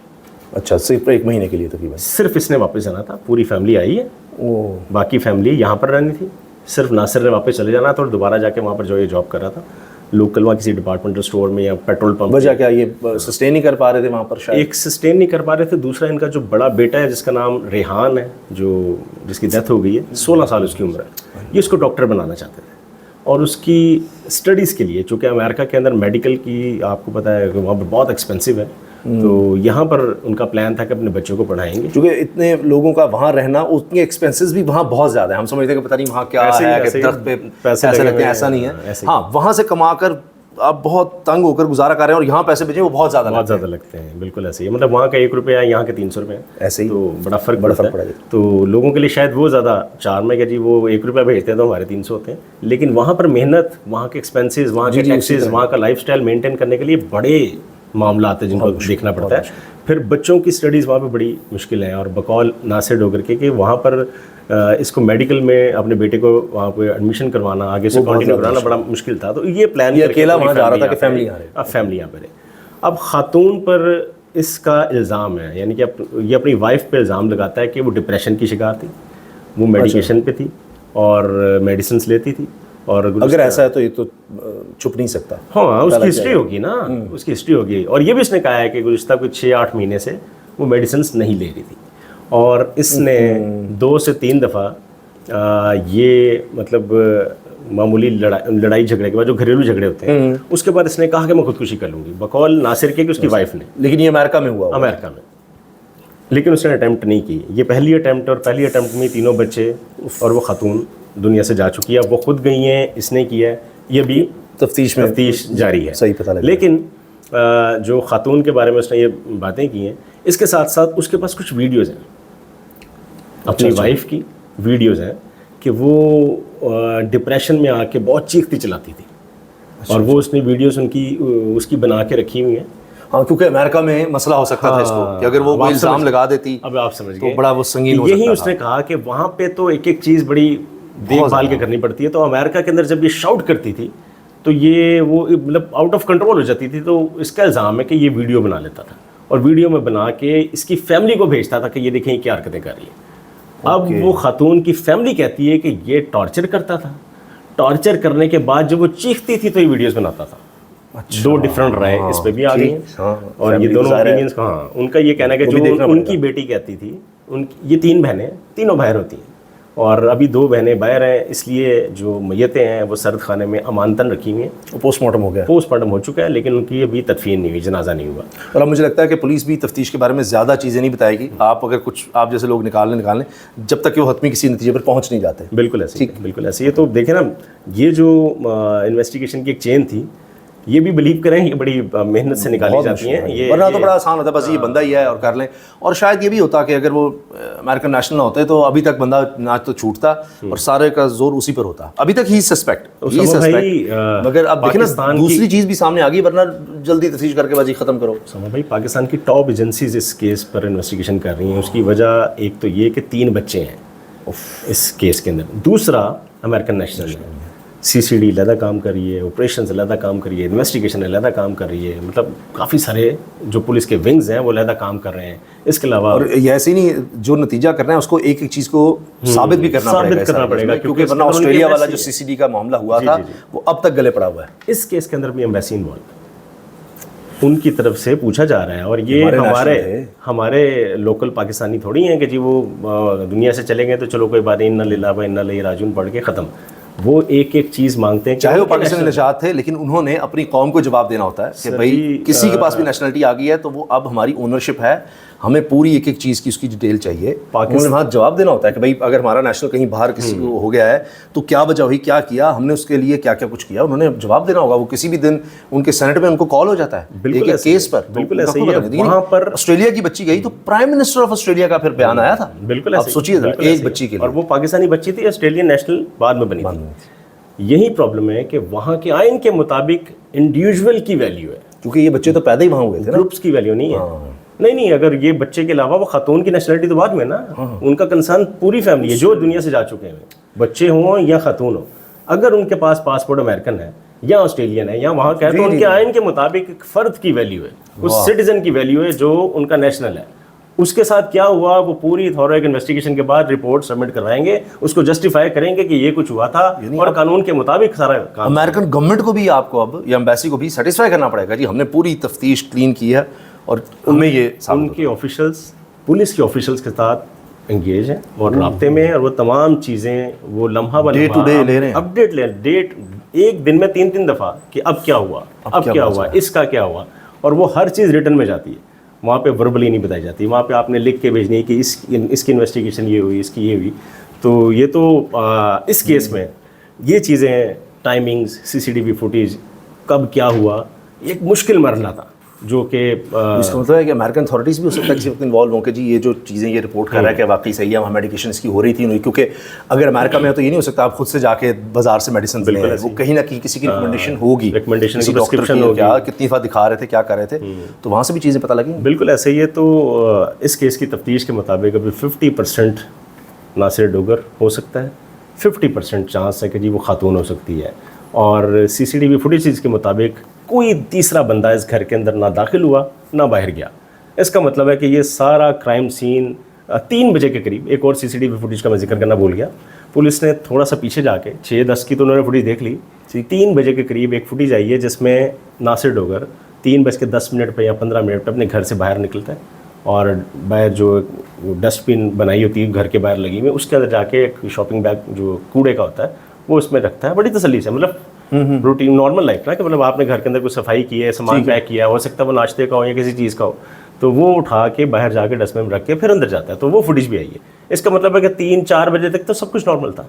Speaker 1: अच्छा, सिर्फ 1 महीने के लिए तकरीबन?
Speaker 2: सिर्फ इसने वापस जाना था, पूरी फैमिली आई है, बाकी फैमिली यहाँ पर रहनी थी। सिर्फ नासिर ने वापस चले जाना था और दोबारा जाके वहाँ पर जो ये जॉब कर रहा था लोकल वहाँ किसी डिपार्टमेंटल स्टोर में या पेट्रोल पंप।
Speaker 1: वजह क्या, ये सस्टेन नहीं कर पा रहे थे वहाँ पर शायद?
Speaker 2: एक सस्टेन नहीं कर पा रहे थे, दूसरा इनका जो बड़ा बेटा है जिसका नाम रेहान है, जिसकी डेथ हो गई है, 16 साल उसकी उम्र है, ये उसको डॉक्टर बनाना चाहते थे। और उसकी स्टडीज़ के लिए, चूँकि अमेरिका के अंदर मेडिकल की आपको पता है कि वहाँ पर बहुत एक्सपेंसिव है, तो यहाँ पर उनका प्लान था कि अपने बच्चों को पढ़ाएंगे।
Speaker 1: क्योंकि इतने लोगों का वहाँ रहना, उतने एक्सपेंसेस भी वहाँ बहुत ज़्यादा है। हम समझते हैं कि पता नहीं वहाँ क्या है कि दरख्त पे पैसे लगते हैं, ऐसा नहीं है। हाँ, वहाँ से कमाकर आप बहुत तंग होकर गुजारा कर रहे हैं और यहाँ पैसे भेजें वो बहुत ज़्यादा
Speaker 2: लगते हैं। बिल्कुल ऐसे ही, मतलब वहाँ का 1 रुपया यहाँ के 300 रुपये,
Speaker 1: ऐसे ही,
Speaker 2: तो बड़ा फ़र्क पड़ा है। तो लोगों के लिए शायद वो ज़्यादा चार्म है कि जी वो 1 रुपया भेजते हैं तो हमारे 300 होते हैं, लेकिन वहाँ पर मेहनत, वहाँ के एक्सपेंसेस, वहाँ के टैक्सेस, वहाँ का लाइफस्टाइल मेंटेन करने के लिए बड़े मामला आते हैं जिनको देखना पड़ता है। फिर बच्चों की स्टडीज़ वहाँ पे बड़ी मुश्किल है, और बकौल नासिर डोगर के कि वहाँ पर इसको मेडिकल में अपने बेटे को वहाँ पे एडमिशन करवाना, आगे से कंटिन्यू कराना बड़ा मुश्किल था। तो ये प्लान, ये
Speaker 1: अकेला वहाँ जा रहा था कि फैमिली यहाँ रहे,
Speaker 2: अब फैमिली यहाँ पर है। अब खातून पर इसका इल्ज़ाम है, यानी कि ये अपनी वाइफ पे इल्ज़ाम लगाता है कि वो डिप्रेशन की शिकार थी, वो मेडिकेशन पे थी और मेडिसिन लेती थी। और
Speaker 1: अगर ऐसा है तो ये तो छुप नहीं सकता।
Speaker 2: हाँ, उसकी हिस्ट्री होगी ना, उसकी हिस्ट्री होगी। और ये भी इसने कहा है कि गुज़िश्ता कुछ 6-8 महीने से वो मेडिसिन नहीं ले रही थी, और इसने 2 से 3 दफ़ा ये मतलब मामूली लड़ाई झगड़े के बाद, जो घरेलू झगड़े होते हैं, उसके बाद इसने कहा कि मैं खुदकुशी कर लूँगी, बकौल नासिर के कि उसकी वाइफ ने।
Speaker 1: लेकिन ये अमेरिका में हुआ?
Speaker 2: अमेरिका में, लेकिन उसने अटैम्प्ट नहीं की। ये पहली अटैम्प्ट, और पहली अटैम्प्ट में 3 बच्चे और वो खातून दुनिया से जा चुकी है। वो खुद गई हैं, इसने किया है, ये भी तफ्तीश जारी है।
Speaker 1: सही पता लगा।
Speaker 2: लेकिन जो खातून के बारे में उसने ये बातें की हैं, इसके साथ साथ उसके पास कुछ वीडियोज़ हैं अपनी वाइफ की, वीडियोज़ हैं कि वो डिप्रेशन में आके बहुत चीखती चलाती थी, और वो उसने वीडियोज़ उसकी बना के रखी हुई हैं।
Speaker 1: हाँ, क्योंकि अमेरिका में मसला हो सकता था इसको कि अगर वो कोई इल्ज़ाम लगा देती,
Speaker 2: अब आप समझ गए,
Speaker 1: तो बड़ा वो संगीन हो सकता था।
Speaker 2: यही उसने कहा कि वहाँ पे तो एक चीज़ बड़ी देखभाल के करनी पड़ती है। तो अमेरिका के अंदर जब ये शाउट करती थी तो ये वो मतलब आउट ऑफ कंट्रोल हो जाती थी। तो इसका इल्ज़ाम है कि ये वीडियो बना लेता था, और वीडियो में बना के इसकी फैमिली को भेजता था कि ये देखें क्या हरकतें कर रही है। अब वो खातून की फैमिली कहती है कि ये टॉर्चर करता था, टॉर्चर करने के बाद जब वो चीखती थी तो ये वीडियोज़ बनाता था। 2 डिफरेंट राय इस पे भी आ गई हैं, और ये दोनों ओपिनियंस, हाँ, उनका ये कहना है कि जो उनकी बेटी कहती थी, ये 3 बहनें, तीनों बाहर होती हैं, और अभी 2 बहनें बाहर हैं, इसलिए जो मैयतें हैं वो सर्द खाने में अमानतन रखी हुई हैं।
Speaker 1: पोस्टमार्टम हो गया,
Speaker 2: पोस्टमार्टम हो चुका है, लेकिन उनकी अभी तदफीन नहीं हुई, जनाजा नहीं हुआ।
Speaker 1: और अब मुझे लगता है कि पुलिस भी तफ्तीश के बारे में ज़्यादा चीज़ें नहीं बताएगी। आप अगर कुछ, आप जैसे लोग निकाल लें जब तक कि वो हतमी किसी नतीजे पर पहुँच नहीं जाते।
Speaker 2: बिल्कुल ऐसे, ठीक, बिल्कुल ऐसे। ये तो देखें ना, ये जो इन्वेस्टिगेशन की एक चेन थी, ये भी बिलीव करें, ये बड़ी मेहनत से निकाली जाती हैं ये,
Speaker 1: वरना तो बड़ा आसान होता है, बस ये बंदा ही है और कर लें। और शायद ये भी होता कि अगर वो अमेरिकन नेशनल होते तो अभी तक बंदा ना तो छूटता और सारे का जोर उसी पर होता। अभी तक ही सस्पेक्ट, मगर अब देखिए ना दूसरी चीज़ भी सामने आ गई, वरना जल्दी तफ्तीश करके बाजी ख़त्म करो।
Speaker 2: समझ भाई, पाकिस्तान की टॉप एजेंसीज इस केस पर इन्वेस्टिगेशन कर रही हैं। उसकी वजह एक तो ये कि 3 बच्चे हैं इस केस के अंदर, दूसरा अमेरिकन नेशनल है, CCD अलहदा काम कर रही है, ऑपरेशंस अलहदा काम कर रही है, इन्वेस्टिगेशन अलहदा काम कर रही है, मतलब काफ़ी सारे जो पुलिस के विंग्स हैं वो अलहदा काम कर रहे हैं। इसके अलावा
Speaker 1: और ये ऐसे ही नहीं, जो नतीजा करना है उसको एक एक चीज़ को साबित भी करना पड़ेगा, क्योंकि वरना ऑस्ट्रेलिया वाला जो CCD का मामला हुआ था वो अब तक गले पड़ा हुआ है।
Speaker 2: इस केस के अंदर भी एम्बेसी इन्वॉल्व, उनकी तरफ से पूछा जा रहा है। और ये हमारे लोकल पाकिस्तानी थोड़ी हैं कि जी वो दुनिया से चले गए तो चलो कोई बात नहीं, इन्ना लिल्लाह व इन्ना इलैहि राजिऊन पढ़ के ख़त्म। वो एक एक चीज़ मांगते हैं,
Speaker 1: चाहे वो पाकिस्तानी नशात थे, लेकिन उन्होंने अपनी कौम को जवाब देना होता है कि भाई किसी के पास भी नेशनलिटी आ गई है तो वो अब हमारी ओनरशिप है, हमें पूरी एक एक चीज़ की उसकी डिटेल चाहिए। उन्होंने वहाँ जवाब देना होता है कि भाई अगर हमारा नेशनल कहीं बाहर किसी को हो गया है तो क्या वजह हुई, क्या किया हमने उसके लिए, क्या क्या कुछ किया, उन्होंने जवाब देना होगा। वो किसी भी दिन उनके सेनेट में उनको कॉल हो जाता है एक केस पर।
Speaker 2: बिल्कुल ऐसे ही है। वहाँ पर
Speaker 1: ऑस्ट्रेलिया की बच्ची गई तो प्राइम मिनिस्टर ऑफ ऑस्ट्रेलिया का फिर बयान आया था।
Speaker 2: बिल्कुल,
Speaker 1: आप सोचिए एक बच्ची के लिए,
Speaker 2: और वो पाकिस्तानी बच्ची थी, ऑस्ट्रेलियन नेशनल बाद में बनी थी। यही प्रॉब्लम है कि वहाँ के आइन के मुताबिक इंडिविजुअल की वैल्यू है,
Speaker 1: क्योंकि ये बच्चे तो पैदा ही वहाँ हुए थे ना,
Speaker 2: ग्रुप्स की वैल्यू नहीं है। नहीं, अगर ये बच्चे के अलावा वो खातून की नेशनलिटी तो बाद में ना, उनका कंसर्न पूरी फैमिली है जो दुनिया से जा चुके हैं, बच्चे हों या खातून हो। अगर उनके पास पासपोर्ट अमेरिकन है या ऑस्ट्रेलियन है या वहाँ का है तो उनके आइन के मुताबिक एक फ़र्द की वैल्यू है, उस सिटीजन की वैल्यू है जो उनका नेशनल है। उसके साथ क्या हुआ वो पूरी थॉरो इन्वेस्टिगेशन के बाद रिपोर्ट सबमिट करवाएंगे, उसको जस्टिफाई करेंगे कि ये कुछ हुआ था और कानून के मुताबिक सारा काम।
Speaker 1: अमेरिकन गवर्नमेंट को भी आपको अब या एम्बेसी को भी सेटिस्फाई करना पड़ेगा जी हमने पूरी तफ्तीश क्लीन की है और उनमें ये
Speaker 2: उनके ऑफिशियल्स, पुलिस के ऑफिशियल्स के साथ एंगेज हैं और राब्ते में हैं और वो तमाम चीज़ें वो लम्हा ब
Speaker 1: डे टू डे ले रहे हैं,
Speaker 2: अपडेट ले, डेट एक दिन में 3-3 दफ़ा कि अब क्या हुआ, अब क्या हुआ, इसका क्या हुआ, और वो हर चीज़ रिटर्न में जाती है। वहाँ पे वर्बली नहीं बताई जाती, वहाँ पे आपने लिख के भेजनी है कि इसकी इन्वेस्टिगेशन ये हुई, इसकी ये हुई। तो ये तो इस केस में ये चीज़ें, टाइमिंग्स, CCTV फुटेज, कब क्या हुआ, एक मुश्किल मरहला था जो कि
Speaker 1: इसका मतलब है कि अमेरिकन अथॉरिटीज़ भी उस वक्त इन्वॉल्व हों कि जी ये जो चीज़ें ये रिपोर्ट कर रहा है कि वाकई सही है, वहाँ मेडिकेशन इसकी हो रही थी, क्योंकि अगर अमेरिका में है तो ये नहीं हो सकता आप खुद से जाके बाजार से मेडिसिन लें, वो कहीं ना कहीं किसी की रिकमेंडेशन होगी,
Speaker 2: रिकमेंडेशन
Speaker 1: किसी डॉक्टर की, क्या कितनी दफ़ा दिखा रहे थे, क्या कर रहे थे, तो वहाँ से भी चीज़ें पता लगी।
Speaker 2: बिल्कुल ऐसे ही है। तो इस केस की तफ्तीश के मुताबिक अभी 50% नासिर डोगर हो सकता है, 50% चांस है कि जी वो खातून हो सकती है, और CCTV फुटेज के मुताबिक कोई तीसरा बंदा इस घर के अंदर ना दाखिल हुआ ना बाहर गया। इसका मतलब है कि ये सारा क्राइम सीन 3 बजे के करीब, एक और CCTV फुटेज का मैं जिक्र करना भूल गया, पुलिस ने थोड़ा सा पीछे जाके 6-10 की तो उन्होंने फुटेज देख ली, 3 बजे के करीब एक फुटेज आई है जिसमें नासिर डोगर 3:10 पर या 15 मिनट पर अपने घर से बाहर निकलता है और बाहर जो डस्टबिन बनाई होती है घर के बाहर लगी हुई, उसके अंदर जाके एक शॉपिंग बैग जो कूड़े का होता है वो उसमें रखता है बड़ी तसल्ली से, मतलब रूटीन नॉर्मल लाइफ ना, कि मतलब आपने घर के अंदर कुछ सफाई की है, सामान पैक किया, हो सकता है वो नाश्ते का हो या किसी चीज़ का हो, तो वो उठा के बाहर जाके डस्टबिन में रख के फिर अंदर जाता है। तो वो फुटेज भी आई है। इसका मतलब है कि 3-4 बजे तक तो सब कुछ नॉर्मल था।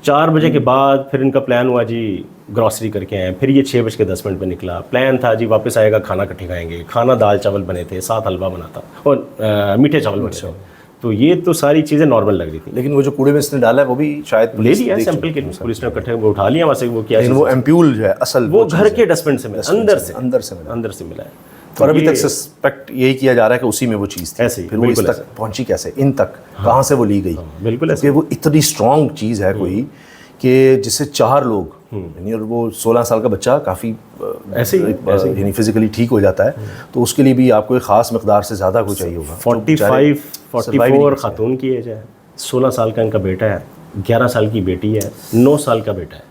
Speaker 2: 4 बजे के बाद फिर इनका प्लान हुआ जी ग्रॉसरी करके आए, फिर ये 6:10 पर निकला। प्लान था जी वापस आएगा, खाना इकट्ठे खाएंगे, खाना दाल चावल बने थे, साथ हलवा बना था और मीठे चावल बने थे। तो ये तो सारी चीज़ें नॉर्मल लग रही थी।
Speaker 1: लेकिन वो जो कूड़े में इसने डाला है वो भी शायद
Speaker 2: ले लिया सैंपल के, पुलिस ने इकट्ठे वो उठा लिया वहाँ से, वो क्या
Speaker 1: है, वो एम्प्यूल जो है असल
Speaker 2: वो घर के डस्टबिन से मिला, अंदर से मिला है।
Speaker 1: और अभी तक सस्पेक्ट यही किया जा रहा है कि उसी में वो चीज़ थी।
Speaker 2: ऐसे ही
Speaker 1: फिर वो इस तक पहुंची कैसे, इन तक कहाँ से वो ली गई।
Speaker 2: बिल्कुल ऐसे,
Speaker 1: वो इतनी स्ट्रॉन्ग चीज़ है कोई कि जिससे 4 लोग यानी, और वो 16 साल का बच्चा काफ़ी
Speaker 2: ऐसे ही
Speaker 1: यानी फिजिकली ठीक हो जाता है, तो उसके लिए भी आपको एक ख़ास मकदार से ज़्यादा कुछ चाहिए होगा।
Speaker 2: 45-44 खातून की एज है, 16 साल का इनका बेटा है, 11 साल की बेटी है, 9 साल का बेटा है,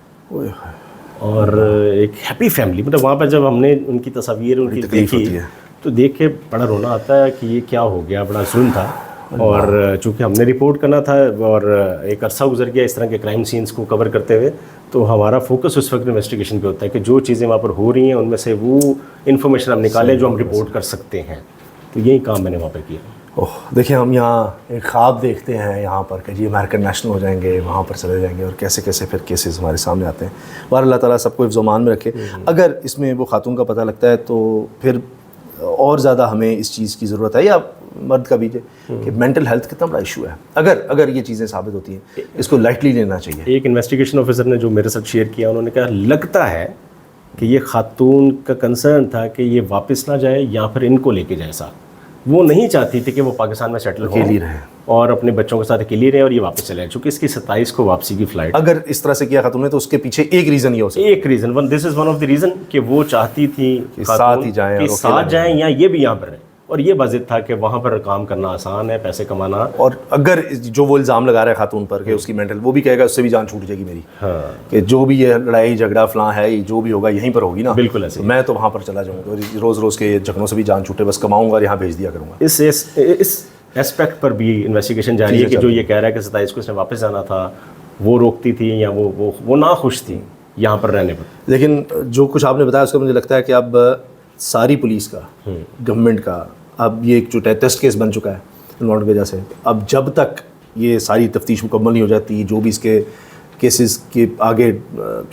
Speaker 2: और एक हैप्पी फैमिली। मतलब वहाँ पर जब हमने उनकी तस्वीर उनकी देखी तो देख के बड़ा रोना आता है कि ये क्या हो गया, बड़ा जुल्म था। और चूँकि हमने रिपोर्ट करना था और एक अरसा गुजर गया इस तरह के क्राइम सीन्स को कवर करते हुए, तो हमारा फोकस उस वक्त इन्वेस्टिगेशन पे होता है कि जो चीज़ें वहाँ पर हो रही हैं उनमें से वो इन्फॉर्मेशन हम निकालें जो हम रिपोर्ट कर सकते हैं। तो यही काम मैंने वहाँ पर किया।
Speaker 1: ओह, देखिए हम यहाँ एक ख्वाब देखते हैं यहाँ पर कि जी अमेरिकन नेशनल हो जाएंगे, वहाँ पर चले जाएंगे, और कैसे कैसे फिर केसेस हमारे सामने आते हैं। बार अल्लाह ताला सबको हिफ्ज़-ओ-मान में रखे। अगर इसमें वो खातून का पता लगता है तो फिर और ज़्यादा हमें इस चीज़ की ज़रूरत है, या मर्द का भी, कि मेंटल हेल्थ कितना बड़ा इशू है। अगर ये चीज़ें साबित होती हैं, इसको लाइटली लेना चाहिए।
Speaker 2: एक इन्वेस्टिगेशन ऑफिसर ने जो मेरे साथ शेयर किया, उन्होंने कहा लगता है कि ये खातून का कंसर्न था कि ये वापस ना जाए या फिर इनको लेके जाए साथ। वो नहीं चाहती थी कि वो पाकिस्तान में सेटल हो और अपने बच्चों के साथ अकेली रहे और ये वापस चले आए, चूँकि इसकी 27 को वापसी की फ़्लाइट।
Speaker 1: अगर इस तरह से किया खातून ने तो उसके पीछे एक रीज़न ये हो सकता है,
Speaker 2: एक reason, this is one of the reason कि वो चाहती थी
Speaker 1: साथ ही जाएं,
Speaker 2: कि साथ जाएं या ये भी यहाँ पर रहें। और ये वाज़िद था कि वहाँ पर काम करना आसान है, पैसे कमाना।
Speaker 1: और अगर जो वो इल्ज़ाम लगा रहा है खातून पर कि उसकी मेंटल, वो भी कहेगा उससे भी जान छूट जाएगी मेरी।
Speaker 2: हाँ, कि
Speaker 1: जो भी ये लड़ाई झगड़ा फलां है, जो भी होगा यहीं पर होगी ना।
Speaker 2: बिल्कुल ऐसे
Speaker 1: तो मैं तो वहाँ पर चला जाऊँगा और रोज़ रोज़ के झगड़ों से भी जान छूटे, बस कमाऊँगा और यहाँ भेज दिया करूँगा।
Speaker 2: इस एस्पेक्ट पर भी इन्वेस्टिगेशन जारी है कि जो ये कह रहा है कि 27 को इसने वापस जाना था, वो रोकती थी या वो ना खुश थी यहाँ पर रहने पर।
Speaker 1: लेकिन जो कुछ आपने बताया उसका मुझे लगता है कि अब सारी पुलिस का, गवर्नमेंट का, अब ये एक जो टेस्ट केस बन चुका है इन्वॉल्व की वजह से, अब जब तक ये सारी तफ्तीश मुकम्मल नहीं हो जाती, जो भी इसके केसेस के आगे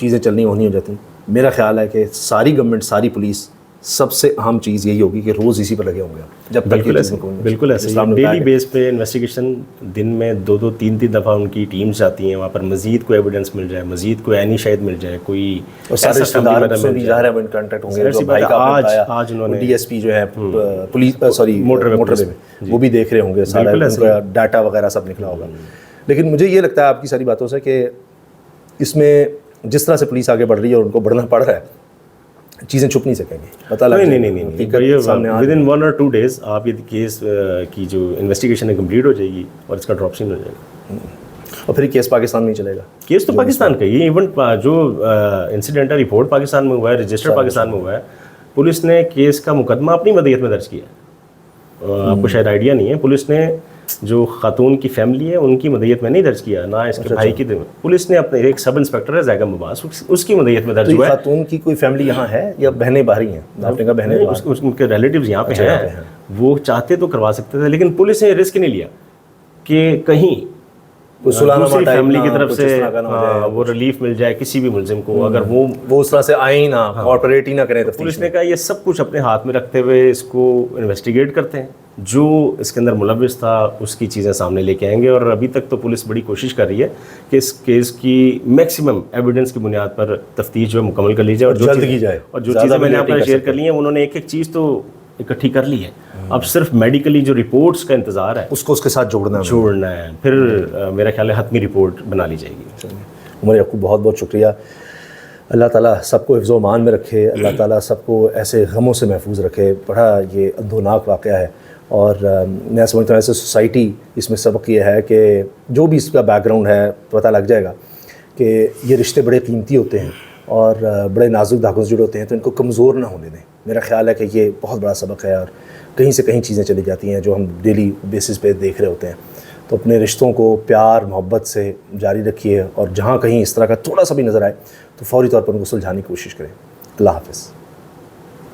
Speaker 1: चीज़ें चलनी होनी हो जाती, मेरा ख्याल है कि सारी गवर्नमेंट, सारी पुलिस, सबसे अहम चीज़ यही होगी कि रोज़ इसी पर लगे होंगे जब तक
Speaker 2: बिल्कुल ऐसे डेली बेस पे इन्वेस्टिगेशन, दिन में 2-2, 3-3 दफ़ा उनकी टीम्स जाती हैं वहाँ पर, मजीद कोई एविडेंस मिल जाए, मजीद कोई ऐनी शायद मिल जाए, कोई
Speaker 1: सारे रिश्तेदार से भी ज़ाहिर है वो इन कांटेक्ट होंगे। जो भाई का
Speaker 2: आज उन्होंने
Speaker 1: डीएसपी जो है पुलिस मोटरवे में, वो भी देख रहे होंगे, सारा उनका डाटा वगैरह सब निकला होगा। लेकिन मुझे ये लगता है आपकी सारी बातों से कि इसमें जिस तरह से पुलिस आगे बढ़ रही है और उनको बढ़ना पड़ रहा है, चीज़ें छुप नहीं सकेंगी, पता लग
Speaker 2: नहीं विद इन 1 और 2 डेज आप ये केस की जो इन्वेस्टिगेशन है कंप्लीट हो जाएगी और इसका ड्रॉप सीन हो जाएगा,
Speaker 1: और फिर केस पाकिस्तान में ही चलेगा।
Speaker 2: केस तो पाकिस्तान का ही, इवन जो इंसिडेंट है रिपोर्ट पाकिस्तान में हुआ है, रजिस्टर पाकिस्तान में हुआ है, पुलिस ने केस का मुकदमा अपनी मदयत में दर्ज किया। आपको शायद आइडिया नहीं है, पुलिस ने जो खातून की फैमिली है उनकी मदयत में नहीं दर्ज किया, ना इसके भाई की। पुलिस ने अपने एक सब इंस्पेक्टर है जैगम अब्बास, उसकी मदयत में दर्ज हुआ है।
Speaker 1: खातून की कोई फैमिली यहाँ है या बहनें बाहर ही हैं? आपने कहा बहनें,
Speaker 2: उनके रिलेटिव्स यहाँ पे हैं। वो चाहते तो करवा सकते थे, लेकिन पुलिस ने रिस्क नहीं लिया कि कहीं दूसरी फैमिली की तरफ से वो रिलीफ मिल जाए किसी भी मुलजिम को, अगर वो
Speaker 1: उस तरह से आए ही ना, कॉर्पोरेट ही ना करें। तो
Speaker 2: पुलिस ने कहा ये सब कुछ अपने हाथ में रखते हुए इसको इन्वेस्टिगेट करते हैं, जो इसके अंदर मुलविस था उसकी चीज़ें सामने लेके आएंगे। और अभी तक तो पुलिस बड़ी कोशिश कर रही है कि इस केस की मैक्सिमम एविडेंस की बुनियाद पर तफ्तीश जो है मुकम्मल कर ली जाए और
Speaker 1: जल्द की जाए।
Speaker 2: और जो चीज़ें मैंने आपको शेयर कर ली हैं, उन्होंने एक एक चीज़ तो इकट्ठी कर ली है, अब सिर्फ मेडिकली जो रिपोर्ट्स का इंतज़ार है
Speaker 1: उसको उसके साथ जोड़ना
Speaker 2: है, फिर मेरा ख्याल है हतमी रिपोर्ट बना ली जाएगी।
Speaker 1: उमर याकूब, बहुत बहुत शुक्रिया। अल्लाह ताला सबको हिफ्ज़-ओ-मान में रखे, अल्लाह ताला सबको ऐसे गमों से महफूज रखे। बड़ा ये अंधोनाक वाक़या है और मैं समझता हूँ ऐसे सोसाइटी, इसमें सबक ये है कि जो भी इसका बैकग्राउंड है पता लग जाएगा कि ये रिश्ते बड़े कीमती होते हैं और बड़े नाजुक धागों से जुड़े होते हैं, तो इनको कमज़ोर ना होने दें। मेरा ख्याल है कि ये बहुत बड़ा सबक है और कहीं से कहीं चीज़ें चली जाती हैं जो हम डेली बेसिस पे देख रहे होते हैं। तो अपने रिश्तों को प्यार मोहब्बत से जारी रखिए और जहाँ कहीं इस तरह का थोड़ा सा भी नज़र आए तो फ़ौरी तौर पर उनको सुलझाने की कोशिश करें। अल्लाह हाफ़िज़।